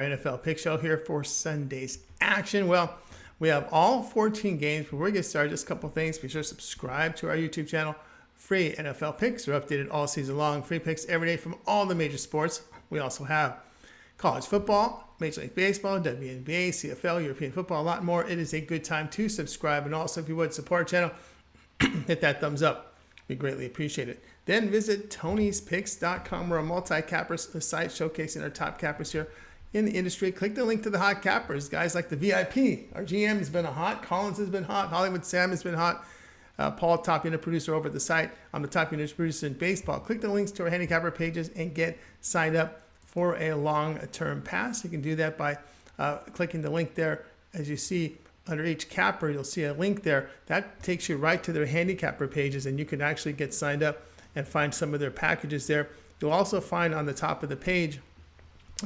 NFL Pick Show here for Sunday's action. Well, we have all 14 games. Before we get started, just a couple things. Be sure to subscribe to our YouTube channel. Free NFL picks are updated all season long. Free picks every day from all the major sports. We also have college football, Major League Baseball, WNBA, CFL, European football, a lot more. It is a good time to subscribe. And also, if you would, support our channel, hit that thumbs up. We greatly appreciate it. Then visit Tony'sPicks.com. We're a multi-cappers site showcasing our top cappers here in the industry. Click the link to the hot cappers. Guys like the VIP. Our GM has been a hot. Collins has been hot. Hollywood Sam has been hot. Paul, top unit producer over at the site. I'm the top unit producer in baseball. Click the links to our handicapper pages and get signed up for a long-term pass. You can do that by clicking the link there. As you see under each capper, you'll see a link there. That takes you right to their handicapper pages, and you can actually get signed up and find some of their packages there. You'll also find on the top of the page,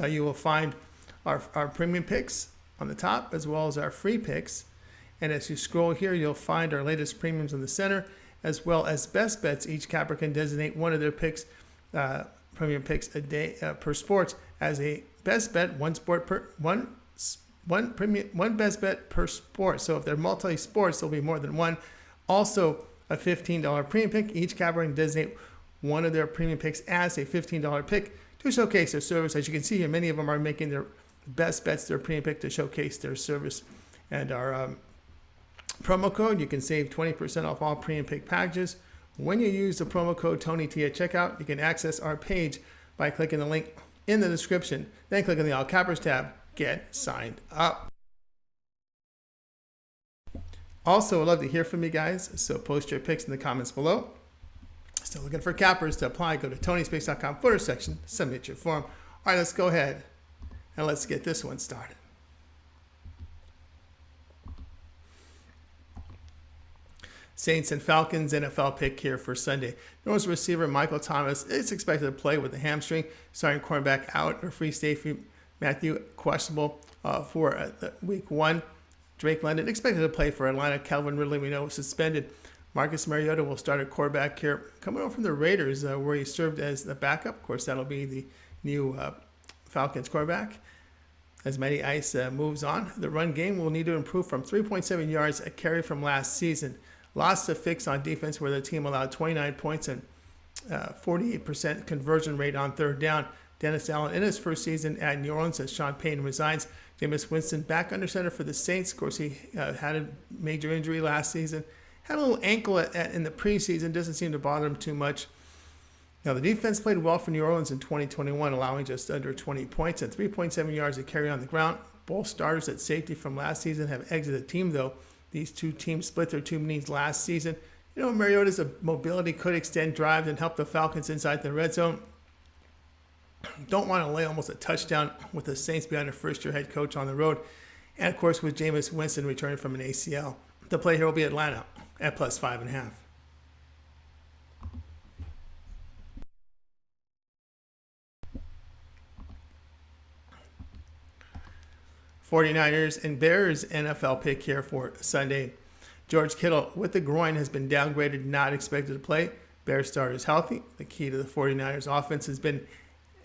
you will find our premium picks on the top, as well as our free picks. And as you scroll here, you'll find our latest premiums in the center, as well as best bets. Each capper can designate one of their picks, premium picks a day per sport, as a best bet, one best bet per sport. So if they're multi-sports, there'll be more than one. Also, a $15 premium pick. Each capper can designate one of their premium picks as a $15 pick to showcase their service. As you can see here, many of them are making their best bets, their premium pick, to showcase their service. And our promo code, you can save 20% off all premium pick packages. When you use the promo code TonyT at checkout, you can access our page by clicking the link in the description. Then click on the All Cappers tab. Get signed up. Also, I'd love to hear from you guys, so post your picks in the comments below. Still looking for cappers to apply? Go to Tony'sPicks.com footer section, submit your form. All right, let's go ahead and let's get this one started. Saints and Falcons NFL pick here for Sunday. North receiver Michael Thomas is expected to play with a hamstring. Starting cornerback out, or free safety Matthew questionable for week 1. Drake London expected to play for Atlanta. Calvin Ridley, we know, suspended. Marcus Mariota will start at quarterback here, coming over from the Raiders, where he served as the backup. Of course, that'll be the new Falcons quarterback. As Matty Ice moves on, the run game will need to improve from 3.7 yards a carry from last season. Lots to fix on defense, where the team allowed 29 points and 48% conversion rate on third down. Dennis Allen in his first season at New Orleans as Sean Payton resigns. Jameis Winston back under center for the Saints. Of course, he had a major injury last season. Had a little ankle in the preseason. Doesn't seem to bother him too much. Now, the defense played well for New Orleans in 2021, allowing just under 20 points and 3.7 yards to carry on the ground. Both starters at safety from last season have exited the team, though. These two teams split their two needs last season. You know, Mariota's mobility could extend drives and help the Falcons inside the red zone. Don't want to lay almost a touchdown with the Saints behind a first-year head coach on the road. And, of course, with Jameis Winston returning from an ACL. The play here will be Atlanta at plus 5.5. 49ers and Bears NFL pick here for Sunday. George Kittle with the groin has been downgraded, not expected to play. Bears starter is healthy. The key to the 49ers offense has been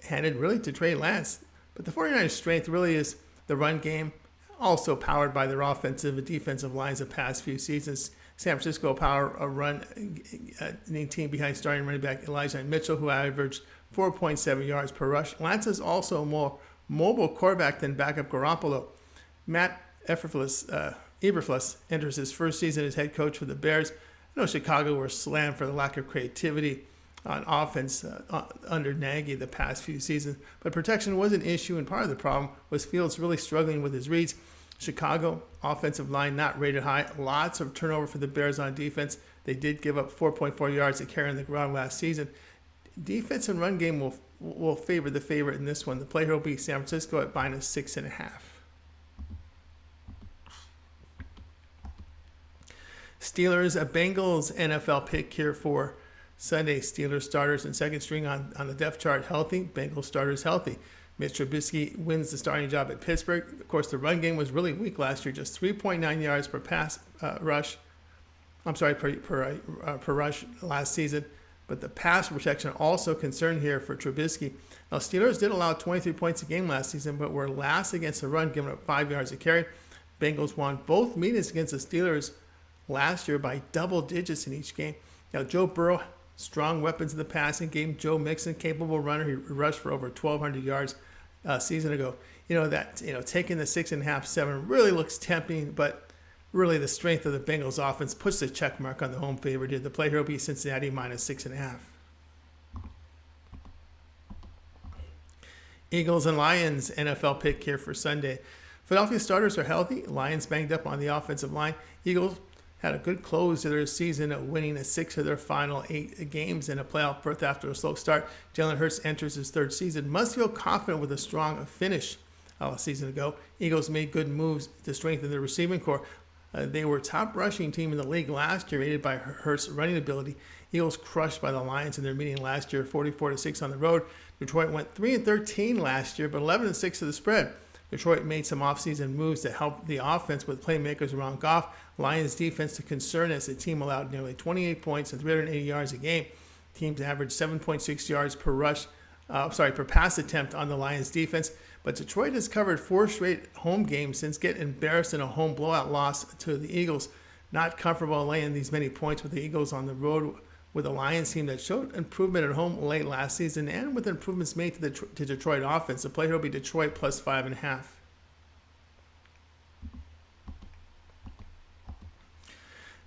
handed really to Trey Lance. But the 49ers strength really is the run game, also powered by their offensive and defensive lines the past few seasons. San Francisco power a run team behind starting running back Elijah Mitchell, who averaged 4.7 yards per rush. Lance is also a more mobile quarterback than backup Garoppolo. Matt Eberflus enters his first season as head coach for the Bears. I know Chicago were slammed for the lack of creativity on offense under Nagy the past few seasons, but protection was an issue, and part of the problem was Fields really struggling with his reads. Chicago offensive line not rated high. Lots of turnover for the Bears on defense. They did give up 4.4 yards to carry on the ground last season. Defense and run game will favor the favorite in this one. The play here will be San Francisco at minus 6.5. Steelers, a Bengals NFL pick here for Sunday. Steelers starters and second string on the depth chart healthy. Bengals starters healthy. Mitch Trubisky wins the starting job at Pittsburgh. Of course, the run game was really weak last year, just 3.9 yards per pass rush. Per rush last season. but the pass protection also concerned here for Trubisky. Now, Steelers did allow 23 points a game last season, but were last against the run, giving up 5 yards a carry. Bengals won both meetings against the Steelers last year by double digits in each game. Now, Joe Burrow, strong weapons in the passing game. Joe Mixon, capable runner. He rushed for over 1,200 yards a season ago. Taking the 6.5, 7 really looks tempting, but really the strength of the Bengals offense puts the check mark on the home favorite here. The play here will be Cincinnati minus 6.5. Eagles and Lions, NFL pick here for Sunday. Philadelphia starters are healthy. Lions banged up on the offensive line. Eagles had a good close to their season, winning 6 of their final 8 games in a playoff berth after a slow start. Jalen Hurts enters his 3rd season. Must feel confident with a strong finish a season ago. Eagles made good moves to strengthen their receiving corps. They were top rushing team in the league last year, aided by Hurts' running ability. Eagles crushed by the Lions in their meeting last year, 44-6 on the road. Detroit went 3-13 last year, but 11-6 to the spread. Detroit made some offseason moves to help the offense with playmakers around Goff. Lions defense to concern as the team allowed nearly 28 points and 380 yards a game. Teams averaged 7.6 yards per pass attempt on the Lions defense. But Detroit has covered 4 straight home games since getting embarrassed in a home blowout loss to the Eagles. Not comfortable laying these many points with the Eagles on the road with a Lions team that showed improvement at home late last season and with improvements made to the Detroit offense. The play here will be Detroit plus 5.5.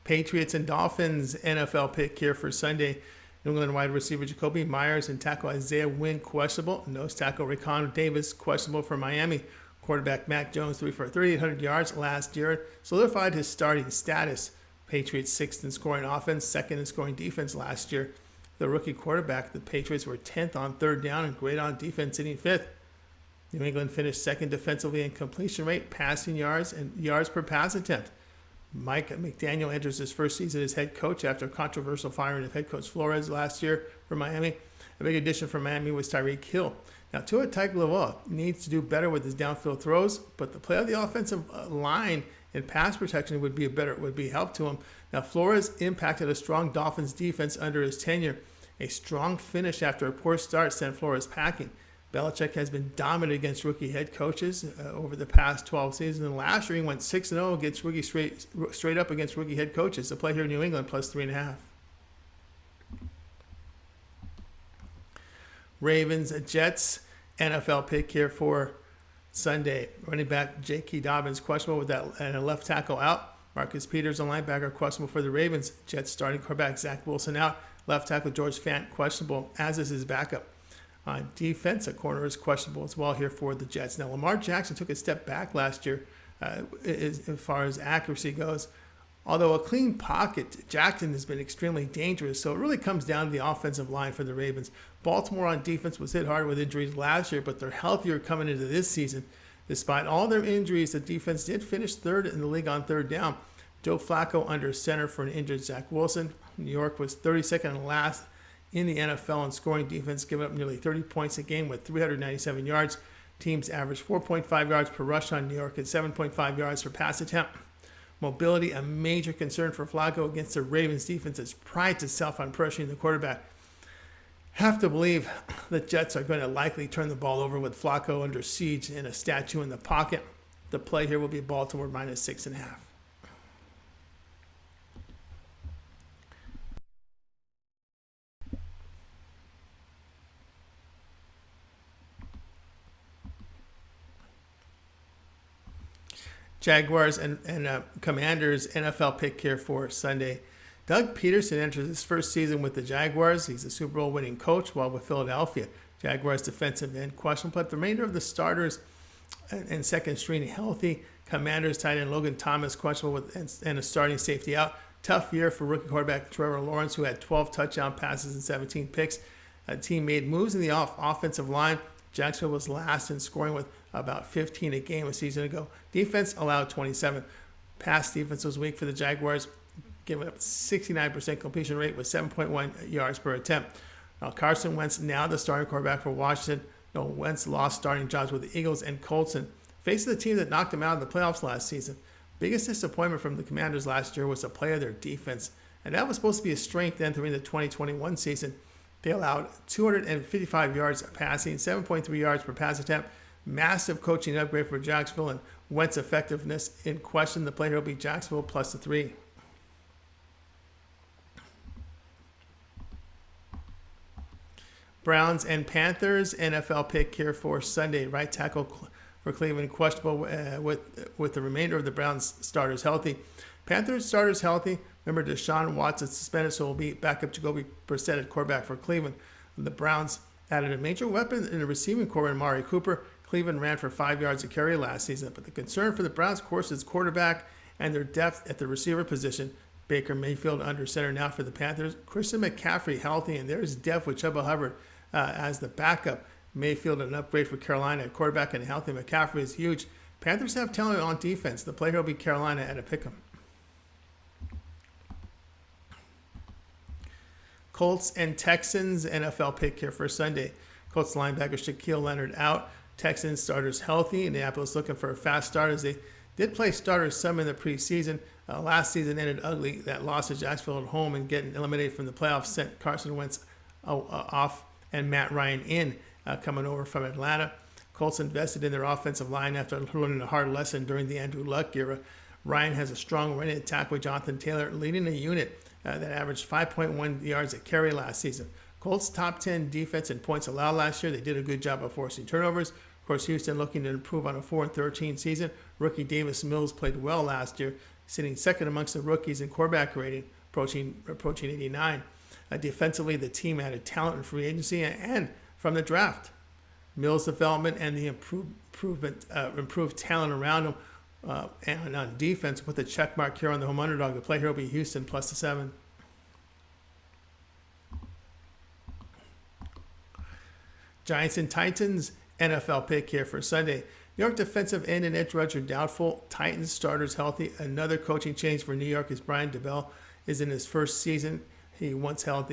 Patriots and Dolphins NFL pick here for Sunday. New England wide receiver Jacoby Myers and tackle Isaiah Wynn questionable. Nose tackle Raquan Davis questionable for Miami. Quarterback Mac Jones threw for 3,800 yards last year, solidified his starting status. Patriots 6th in scoring offense, 2nd in scoring defense last year. The rookie quarterback, the Patriots were 10th on 3rd down and great on defense, sitting 5th. New England finished 2nd defensively in completion rate, passing yards, and yards per pass attempt. Mike McDaniel enters his 1st season as head coach after a controversial firing of head coach Flores last year for Miami. A big addition for Miami was Tyreek Hill. Now, Tua Tagovailoa needs to do better with his downfield throws, but the play of the offensive line and pass protection would be help to him. Now, Flores impacted a strong Dolphins defense under his tenure. A strong finish after a poor start sent Flores packing. Belichick has been dominant against rookie head coaches over the past 12 seasons. And last year, he went 6-0 against rookie straight up against rookie head coaches. The play here in New England plus 3.5. Ravens, Jets, NFL pick here for Sunday. Running back J.K. Dobbins questionable with that and a left tackle out. Marcus Peters, a linebacker, questionable for the Ravens. Jets starting quarterback Zach Wilson out. Left tackle George Fant questionable, as is his backup. On defense, a corner is questionable as well here for the Jets. Now, Lamar Jackson took a step back last year as far as accuracy goes. Although a clean pocket, Jackson has been extremely dangerous, so it really comes down to the offensive line for the Ravens. Baltimore on defense was hit hard with injuries last year, but they're healthier coming into this season. Despite all their injuries, the defense did finish 3rd in the league on 3rd down. Joe Flacco under center for an injured Zach Wilson. New York was 32nd and last in the NFL in scoring defense, giving up nearly 30 points a game with 397 yards. Teams averaged 4.5 yards per rush on New York and 7.5 yards per pass attempt. Mobility, a major concern for Flacco against the Ravens defense, as prides itself on pressuring the quarterback. Have to believe the Jets are going to likely turn the ball over with Flacco under siege and a statue in the pocket. The play here will be Baltimore minus 6.5. Jaguars and Commanders NFL pick here for Sunday. Doug Peterson enters his 1st season with the Jaguars. He's a Super Bowl winning coach while with Philadelphia. Jaguars defensive end questionable, but the remainder of the starters and 2nd string healthy. Commanders tight end Logan Thomas questionable and a starting safety out. Tough year for rookie quarterback Trevor Lawrence, who had 12 touchdown passes and 17 picks. A team made moves in the offensive line. Jacksonville was last in scoring with about 15 a game a season ago. Defense allowed 27. Pass defense was weak for the Jaguars, giving up 69% completion rate with 7.1 yards per attempt. Now, Carson Wentz, now the starting quarterback for Washington. No, Wentz lost starting jobs with the Eagles and Colts and faced the team that knocked him out of the playoffs last season. Biggest disappointment from the Commanders last year was the play of their defense, and that was supposed to be a strength entering the 2021 season. They allowed 255 yards passing, 7.3 yards per pass attempt. Massive coaching upgrade for Jacksonville, and Wentz effectiveness in question. The play here will be Jacksonville plus the 3. Browns and Panthers, NFL pick here for Sunday. Right tackle for Cleveland questionable with the remainder of the Browns starters healthy. Panthers starters healthy. Remember, Deshaun Watson suspended, so will be backup Jacoby Brissett at quarterback for Cleveland. The Browns added a major weapon in the receiving corps in Amari Cooper. Cleveland ran for 5 yards a carry last season, but the concern for the Browns, of course, is quarterback and their depth at the receiver position. Baker Mayfield under center now for the Panthers. Christian McCaffrey healthy, and there's depth with Chuba Hubbard as the backup. Mayfield an upgrade for Carolina at quarterback, and healthy McCaffrey is huge. Panthers have talent on defense. The player will be Carolina at a pick'em. Colts and Texans, NFL pick here for Sunday. Colts linebacker Shaquille Leonard out. Texans starters healthy. Indianapolis looking for a fast start as they did play starters some in the preseason. Last season ended ugly. That loss to Jacksonville at home and getting eliminated from the playoffs sent Carson Wentz off and Matt Ryan in coming over from Atlanta. Colts invested in their offensive line after learning a hard lesson during the Andrew Luck era. Ryan has a strong running attack with Jonathan Taylor leading a unit that averaged 5.1 yards a carry last season. Colts top 10 defense in points allowed last year. They did a good job of forcing turnovers. Of course, Houston looking to improve on a 4-13 season. Rookie Davis Mills played well last year, sitting second amongst the rookies in quarterback rating, approaching 89. Defensively, the team added talent in free agency and from the draft. Mills' development and the improved talent around him and on defense with a check mark here on the home underdog. The play here will be Houston plus the 7. Giants and Titans, NFL pick here for Sunday. New York defensive end and edge rusher doubtful. Titans starters healthy. Another coaching change for New York as Brian DeBell is in his first season. He once held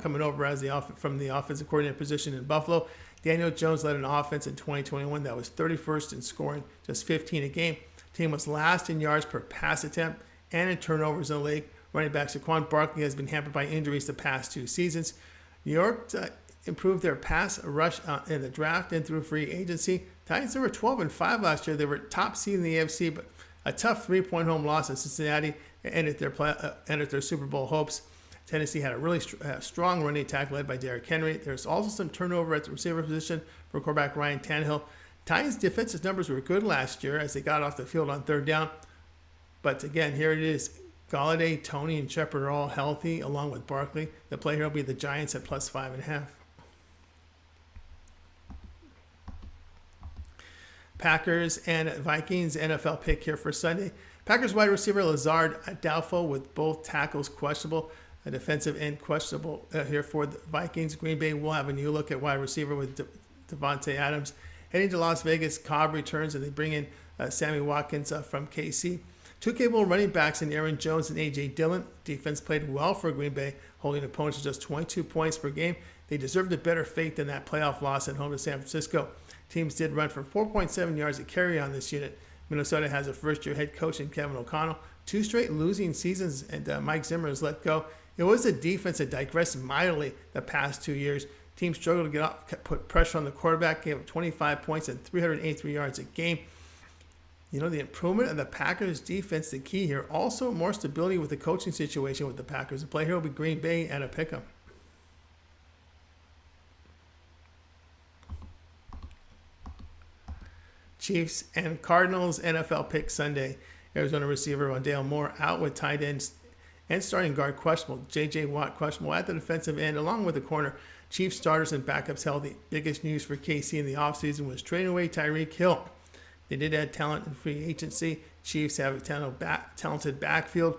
coming over as from the offensive coordinator position in Buffalo. Daniel Jones led an offense in 2021 that was 31st in scoring, just 15 a game. Team was last in yards per pass attempt and in turnovers in the league. Running back Saquon Barkley has been hampered by injuries the past 2 seasons. New York improved their pass rush in the draft and through free agency. Titans, they were 12-5 last year. They were top seed in the AFC, but a tough 3-point home loss in Cincinnati ended their Super Bowl hopes. Tennessee had a really strong running attack led by Derrick Henry. There's also some turnover at the receiver position for quarterback Ryan Tannehill. Titans' defensive numbers were good last year as they got off the field on third down. But again, here it is. Galladay, Toney, and Shepard are all healthy along with Barkley. The play here will be the Giants at plus 5.5. Packers and Vikings, NFL pick here for Sunday. Packers wide receiver Lazard doubtful with both tackles questionable. A defensive end questionable here for the Vikings. Green Bay will have a new look at wide receiver with Devontae Adams. Heading to Las Vegas, Cobb returns and they bring in Sammy Watkins from KC. 2 capable running backs in Aaron Jones and A.J. Dillon. Defense played well for Green Bay, holding opponents to just 22 points per game. They deserved a better fate than that playoff loss at home to San Francisco. Teams did run for 4.7 yards a carry on this unit. Minnesota has a first-year head coach in Kevin O'Connell. 2 straight losing seasons, and Mike Zimmer is let go. It was a defense that digressed mightily the past 2 years. Teams struggled to put pressure on the quarterback, gave up 25 points and 383 yards a game. You know, the improvement of the Packers' defense, the key here. Also, more stability with the coaching situation with the Packers. The play here will be Green Bay and a pick'em. Chiefs and Cardinals, NFL pick Sunday. Arizona receiver Rondale Moore out with tight ends and starting guard questionable. J.J. Watt questionable at the defensive end along with the corner. Chiefs starters and backups healthy. Biggest news for KC in the offseason was trading away Tyreek Hill. They did add talent in free agency. Chiefs have a talented backfield.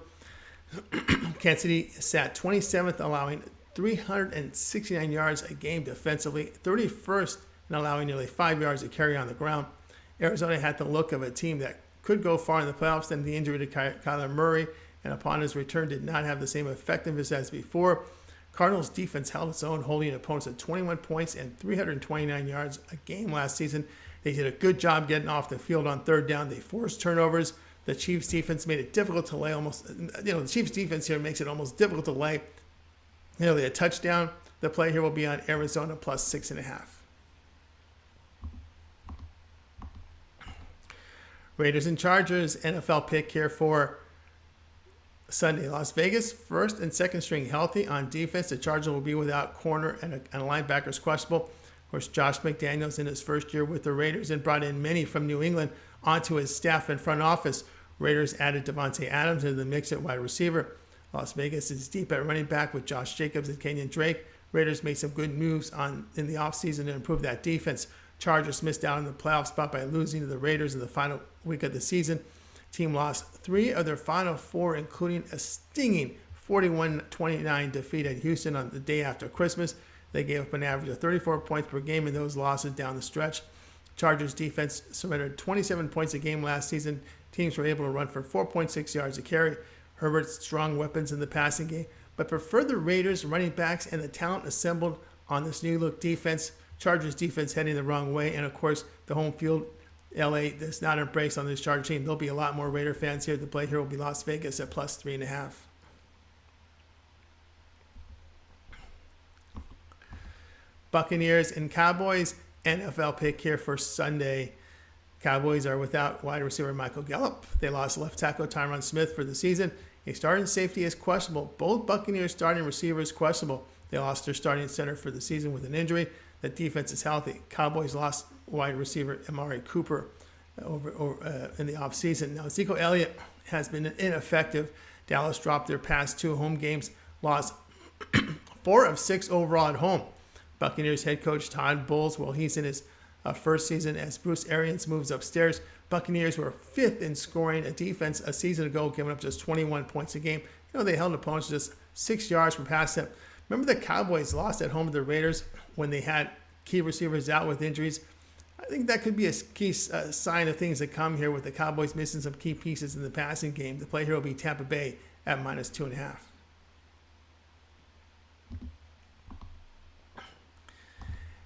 Kansas City sat 27th, allowing 369 yards a game defensively, 31st in allowing nearly 5 yards a carry on the ground. Arizona had the look of a team that could go far in the playoffs, then the injury to Kyler Murray, and upon his return did not have the same effectiveness as before. Cardinals defense held its own, holding opponents at 21 points and 329 yards a game last season. They did a good job getting off the field on third down. They forced turnovers. The Chiefs defense made it difficult to lay the Chiefs defense here makes it almost difficult to lay nearly a touchdown. The play here will be on Arizona plus 6.5. Raiders and Chargers, NFL pick here for Sunday. Las Vegas, first and second string healthy on defense. The Chargers will be without corner and a linebackers questionable. Of course, Josh McDaniels in his first year with the Raiders and brought in many from New England onto his staff and front office. Raiders added Devontae Adams into the mix at wide receiver. Las Vegas is deep at running back with Josh Jacobs and Kenyon Drake. Raiders made some good moves in the offseason to improve that defense. Chargers missed out on the playoff spot by losing to the Raiders in the final week of the season. Team lost 3 of their final 4, including a stinging 41-29 defeat at Houston on the day after Christmas. They gave up an average of 34 points per game in those losses down the stretch. Chargers defense surrendered 27 points a game last season. Teams were able to run for 4.6 yards a carry. Herbert's strong weapons in the passing game, but prefer the Raiders running backs and the talent assembled on this new look defense. Chargers defense heading the wrong way, and of course the home field LA does not embrace on this Charger team. There'll be a lot more Raider fans here. The play here will be Las Vegas at plus 3.5. Buccaneers and Cowboys, NFL pick here for Sunday. Cowboys are without wide receiver Michael Gallup. They lost left tackle Tyron Smith for the season. A starting safety is questionable. Both Buccaneers starting receivers questionable. They lost their starting center for the season with an injury. The defense is healthy. Cowboys lost wide receiver Amari Cooper in the offseason. Now, Ezekiel Elliott has been ineffective. Dallas dropped their past 2 home games, lost 4 of 6 overall at home. Buccaneers head coach Todd Bowles, well, he's in his first season as Bruce Arians moves upstairs. Buccaneers were 5th in scoring a defense a season ago, giving up just 21 points a game. They held opponents just 6 yards from pass set. Remember the Cowboys lost at home to the Raiders when they had key receivers out with injuries? I think that could be a key sign of things that come here with the Cowboys missing some key pieces in the passing game. The play here will be Tampa Bay at minus 2.5.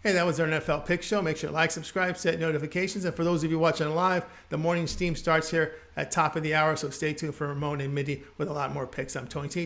Hey, that was our NFL Pick Show. Make sure to like, subscribe, set notifications. And for those of you watching live, the morning steam starts here at top of the hour. So stay tuned for Ramon and Mindy with a lot more picks. I'm Tony T.